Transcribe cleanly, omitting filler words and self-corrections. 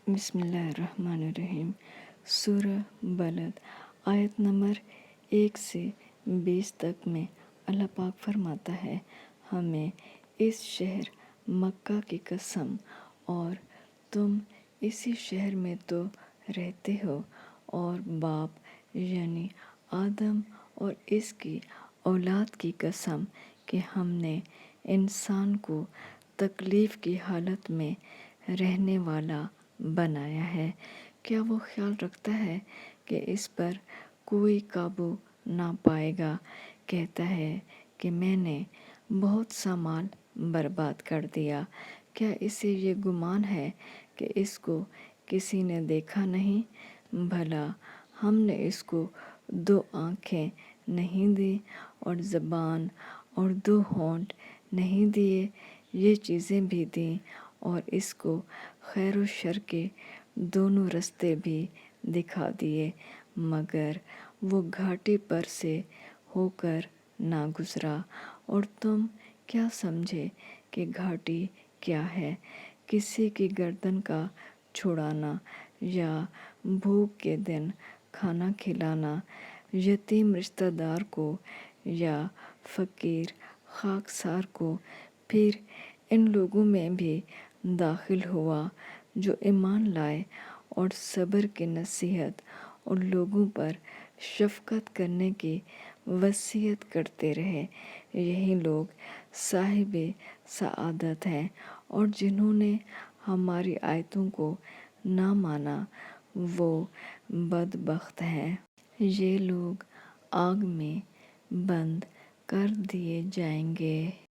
بسم اللہ الرحمن الرحیم۔ سورہ بلد آیت نمبر 1 سے 20 تک میں اللہ پاک فرماتا ہے، ہمیں اس شہر مکہ کی قسم، اور تم اسی شہر میں تو رہتے ہو، اور باپ یعنی آدم اور اس کی اولاد کی قسم کہ ہم نے انسان کو تکلیف کی حالت میں رہنے والا بنایا ہے۔ کیا وہ خیال رکھتا ہے کہ اس پر کوئی قابو نہ پائے گا؟ کہتا ہے کہ میں نے بہت سا مال برباد کر دیا۔ کیا اسے یہ گمان ہے کہ اس کو کسی نے دیکھا نہیں؟ بھلا ہم نے اس کو 2 آنکھیں نہیں دی، اور زبان اور 2 ہونٹ نہیں دیے؟ یہ چیزیں بھی دیں، اور اس کو خیر و شر کے دونوں رستے بھی دکھا دیے، مگر وہ گھاٹی پر سے ہو کر نہ گزرا۔ اور تم کیا سمجھے کہ گھاٹی کیا ہے؟ کسی کی گردن کا چھڑانا، یا بھوک کے دن کھانا کھلانا، یتیم رشتہ دار کو یا فقیر خاکسار کو۔ پھر ان لوگوں میں بھی داخل ہوا جو ایمان لائے اور صبر کی نصیحت اور لوگوں پر شفقت کرنے کی وصیت کرتے رہے۔ یہی لوگ صاحب سعادت ہیں، اور جنہوں نے ہماری آیتوں کو نہ مانا وہ بدبخت ہیں۔ یہ لوگ آگ میں بند کر دیے جائیں گے۔